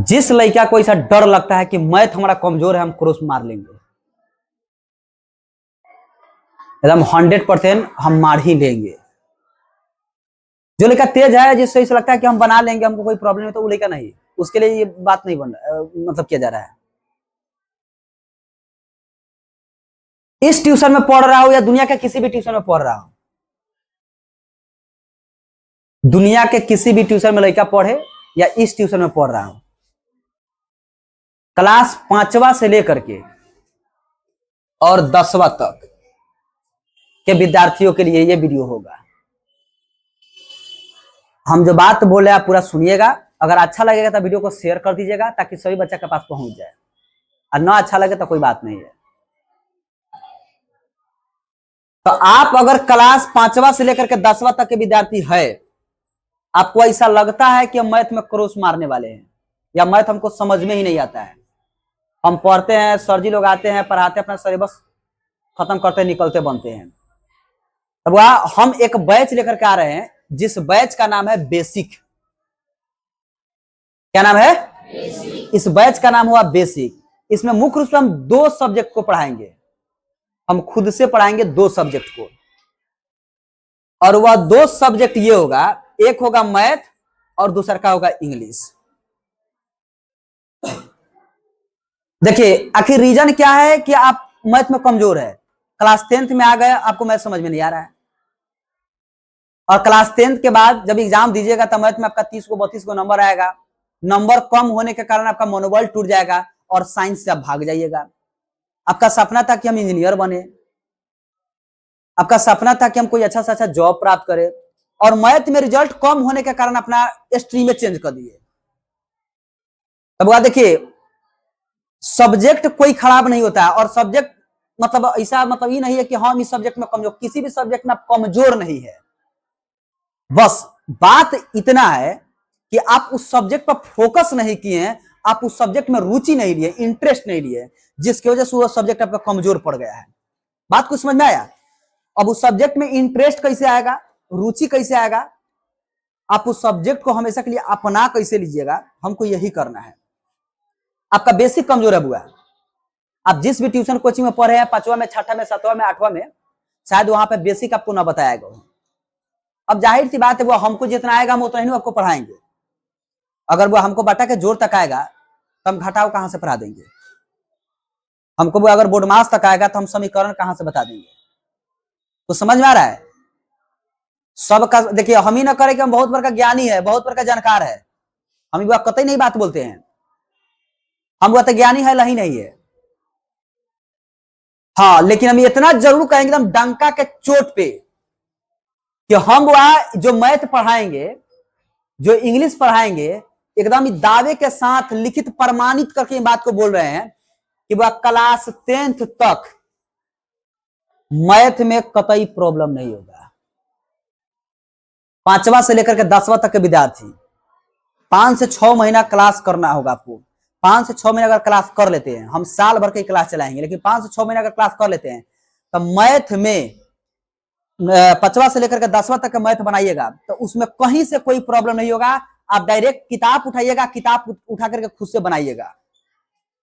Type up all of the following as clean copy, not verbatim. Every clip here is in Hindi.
जिस लड़का को ऐसा डर लगता है कि मैथ हमारा कमजोर है, हम क्रॉस मार लेंगे, एकदम 100% हम मार ही लेंगे। जो लड़का तेज है, जिससे ऐसा लगता है कि हम बना लेंगे, हमको कोई प्रॉब्लम नहीं, तो वो लड़का नहीं, उसके लिए ये बात नहीं बन मतलब किया जा रहा है। इस ट्यूशन में पढ़ रहा हो या दुनिया के किसी भी ट्यूशन में पढ़ रहा हो, दुनिया के किसी भी ट्यूशन में लड़का पढ़े या इस ट्यूशन में पढ़ रहा हो, क्लास 5वां से लेकर के और 10वां तक के विद्यार्थियों के लिए ये वीडियो होगा। हम जो बात बोले आप पूरा सुनिएगा। अगर अच्छा लगेगा तो वीडियो को शेयर कर दीजिएगा ताकि सभी बच्चा के पास पहुंच जाए, और ना अच्छा लगे तो कोई बात नहीं है। तो आप अगर क्लास 5वां से लेकर के 10वां तक के विद्यार्थी है, आपको ऐसा लगता है कि हम मैथ में क्रॉस मारने वाले हैं या मैथ हमको समझ में ही नहीं आता है, हम पढ़ते हैं, सर जी लोग आते हैं, पढ़ाते, अपना सिलेबस खत्म करते, निकलते, बनते हैं। तब हम एक बैच लेकर के आ रहे हैं, जिस बैच का नाम है बेसिक। क्या नाम है? बेसिक। इस बैच का नाम हुआ बेसिक। इसमें मुख्य रूप से हम 2 सब्जेक्ट को पढ़ाएंगे, हम खुद से पढ़ाएंगे 2 सब्जेक्ट को, और वह 2 सब्जेक्ट ये होगा, एक होगा मैथ और दूसरा का होगा इंग्लिश। देखिए आखिर रीजन क्या है कि आप मैथ में कमजोर है, क्लास 10th में आ गए, आपको मैथ समझ में नहीं आ रहा है, और क्लास 10th के बाद जब एग्जाम दीजिएगा तो मैथ में आपका 30 को 32 को नंबर आएगा, नंबर कम होने के कारण आपका मनोबल टूट जाएगा और साइंस से आप भाग जाइएगा। आपका सपना था कि हम इंजीनियर बने, आपका सपना था कि हम कोई अच्छा से अच्छा जॉब प्राप्त करें, और मैथ में रिजल्ट कम होने के कारण अपना स्ट्रीम में चेंज कर दिए। तब देखिए सब्जेक्ट कोई खराब नहीं होता है, और सब्जेक्ट मतलब ऐसा मतलब ये नहीं है कि हम इस सब्जेक्ट में कमजोर, किसी भी सब्जेक्ट में आप कमजोर नहीं है। बस बात इतना है कि आप उस सब्जेक्ट पर फोकस नहीं किए हैं, आप उस सब्जेक्ट में रुचि नहीं लिए, इंटरेस्ट नहीं लिए, जिसकी वजह से वो सब्जेक्ट आपका कमजोर पड़ गया है। बात को समझ में आया? अब उस सब्जेक्ट में इंटरेस्ट कैसे आएगा, रुचि कैसे आएगा, आप उस सब्जेक्ट को हमेशा के लिए अपना कैसे लीजिएगा, हमको यही करना है। आपका बेसिक कमजोर है बुआ, आप जिस भी ट्यूशन कोचिंग में पढ़े हैं, 5वां में, 6ठा में, 7वां में, 8वां में, शायद वहां पे बेसिक आपको ना बताया गया। अब जाहिर सी बात है वो हमको जितना आएगा हम उतना ही आपको पढ़ाएंगे। अगर वो हमको बटा के जोड़ तक आएगा तो हम घटाव कहां से पढ़ा देंगे, हमको वो अगर बोडमास तक आएगा तो हम समीकरण कहां से बता देंगे। तो समझ में आ रहा है सबका? देखिए हम ही ना करें कि हम बहुत बड़ा ज्ञानी है, बहुत बड़ा जानकार है, हम वो कतई नहीं बात बोलते हैं, हम वो तो ज्ञानी है नहीं नहीं है। हाँ, लेकिन हम इतना जरूर कहेंगे एकदम डंका के चोट पे कि हम वह जो मैथ पढ़ाएंगे, जो इंग्लिश पढ़ाएंगे, एकदम दावे के साथ लिखित प्रमाणित करके बात को बोल रहे हैं कि वह क्लास 10th तक मैथ में कतई प्रॉब्लम नहीं होगा। 5वां से लेकर के 10वां तक के विद्यार्थी 5 से 6 महीना क्लास करना होगा आपको। 5 से 6 महीना अगर क्लास कर लेते हैं, हम साल भर की क्लास चलाएंगे, लेकिन 5 से 6 महीना अगर क्लास कर लेते हैं तो मैथ में 5वां से लेकर के 10वां तक का मैथ बनाइएगा तो उसमें कहीं से कोई प्रॉब्लम नहीं होगा। आप डायरेक्ट किताब उठाइएगा, किताब उठा करके खुद से बनाइएगा।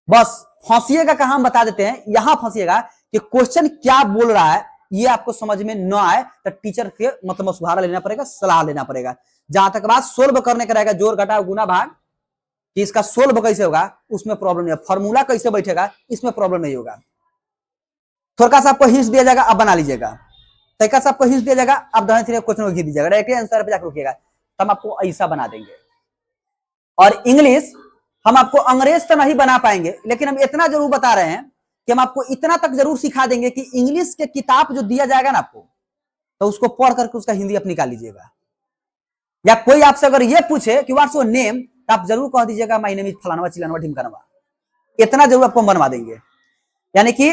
बस फंसिएगा कहां हम बता देते हैं, यहां फंसिएगा कि क्वेश्चन क्या बोल रहा है, ये आपको समझ में न आए तो टीचर के मतलब सुधार लेना पड़ेगा, सलाह लेना पड़ेगा। जहां तक बात सोल्व करने का रहेगा, जोड़ घटाव गुना भाग, कि इसका सोल्व कैसे होगा उसमें प्रॉब्लम नहीं है, फॉर्मूला कैसे बैठेगा इसमें प्रॉब्लम नहीं होगा। थोड़ा सा आपको हिंट दिया जाएगा, आप बना लीजिएगा, तरीका से आपको हिंट दिया जाएगा, आप क्वेश्चन को घी दीजिएगा, डायरेक्टली आंसर पे जाकर रुकिएगा, तो हम आपको ऐसा बना देंगे। और इंग्लिश हम आपको अंग्रेज तो नहीं बना पाएंगे, लेकिन हम इतना जरूर बता रहे हैं कि हम आपको इतना तक जरूर सिखा देंगे कि इंग्लिश के किताब जो दिया जाएगा ना आपको, तो उसको पढ़ करके उसका हिंदी आप निकाल लीजिएगा। या कोई आपसे अगर ये पूछे कि व्हाट्स योर नेम, तो आप जरूर कह दीजिएगा माय नेम इज फलाना चिलाना ढिमकाना। इतना जरूर आपको बनवा देंगे। यानी कि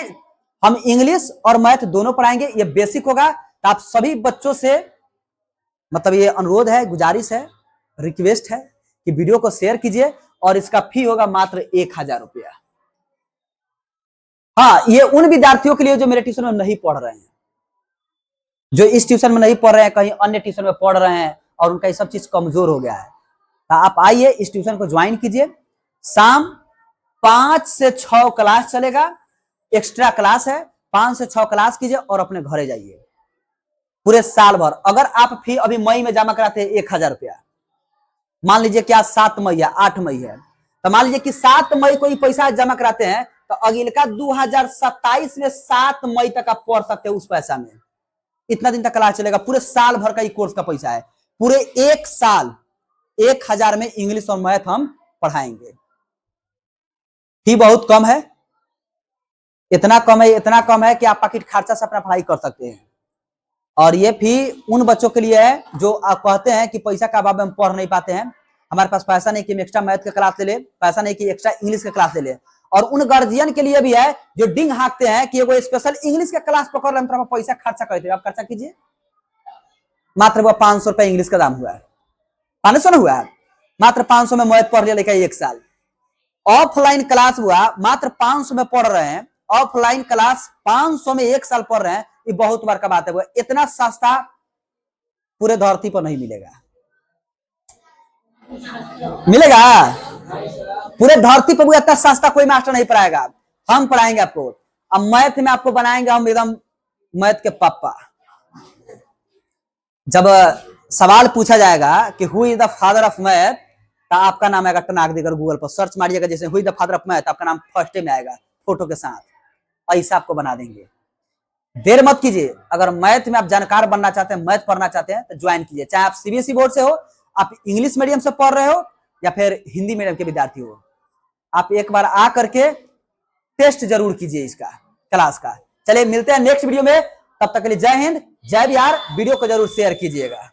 हम इंग्लिश और मैथ दोनों पढ़ाएंगे, ये बेसिक होगा। तो आप सभी बच्चों से मतलब ये अनुरोध है, गुजारिश है, रिक्वेस्ट है कि वीडियो को शेयर कीजिए, और इसका फी होगा मात्र 1000 रुपया। हाँ, ये उन विद्यार्थियों के लिए जो मेरे ट्यूशन में नहीं पढ़ रहे हैं, जो इस ट्यूशन में नहीं पढ़ रहे हैं, कहीं अन्य ट्यूशन में पढ़ रहे हैं और उनका ये सब चीज कमजोर हो गया है, तो आप आइए इस ट्यूशन को ज्वाइन कीजिए। शाम 5 से 6 क्लास चलेगा, एक्स्ट्रा क्लास है, 5 से 6 क्लास कीजिए और अपने घरे जाइए पूरे साल भर। अगर आप फी अभी मई में जमा कराते हैं 1000 रुपया, मान लीजिए कि आज 7 मई है, 8 मई है, तो मान लीजिए कि 7 मई को ही पैसा जमा कराते हैं तो अगले 2027 में 7 मई तक आप पढ़ सकते हैं उस पैसा में। इतना दिन तक क्लास चलेगा, पूरे साल भर का ही कोर्स का पैसा है। पूरे एक साल 1000 में इंग्लिश और मैथ हम पढ़ाएंगे। फी बहुत कम है, इतना कम है कि आप पॉकेट खर्चा से अपना पढ़ाई कर सकते हैं। और ये फी उन बच्चों के लिए है जो आप कहते हैं कि पैसा का अभाव में हम पढ़ नहीं पाते हैं, हमारे पास पैसा नहीं कि हम एक्स्ट्रा मैथ का क्लास ले ले, पैसा नहीं कि एक्स्ट्रा इंग्लिश का क्लास ले ले। और उन गार्जियन के लिए भी है जो डिंग हाँकते हैं कि वो स्पेशल इंग्लिश का क्लास पकड़ रहे हैं, पैसा खर्चा करते हैं। आप खर्चा कीजिए, मात्र वो 500 रुपए इंग्लिश का दाम हुआ है, 500 ना हुआ है, मात्र 500 में मैथ पढ़ लिया लेकर एक साल। ऑफलाइन क्लास हुआ, मात्र 500 में पढ़ रहे हैं, ऑफलाइन क्लास 500 में एक साल पढ़ रहे हैं, ये बहुत बार का बात है। वो इतना सस्ता पूरे धरती पर नहीं मिलेगा, मिलेगा पूरे धरती पर इतना सस्ता कोई मास्टर नहीं पढ़ाएगा। हम पढ़ाएंगे आपको। अब मैथ में आपको बनाएंगे हम एकदम मैथ के पापा। जब सवाल पूछा जाएगा कि who is the father of math, तो आपका नाम आएगा टनाक देकर गूगल पर सर्च मारिएगा, जैसे who is the father of math, आपका नाम फर्स्ट में आएगा फोटो के साथ। ऐसा आपको बना देंगे। देर मत कीजिए, अगर मैथ में आप जानकार बनना चाहते हैं, मैथ पढ़ना चाहते हैं तो ज्वाइन कीजिए। चाहे आप सीबीएसई बोर्ड से हो, आप इंग्लिश मीडियम से पढ़ रहे हो या फिर हिंदी मीडियम के विद्यार्थी हो, आप एक बार आ करके टेस्ट जरूर कीजिए इसका क्लास का। चलिए मिलते हैं नेक्स्ट वीडियो में, तब तक के लिए जय हिंद, जय बिहार। वीडियो को जरूर शेयर कीजिएगा।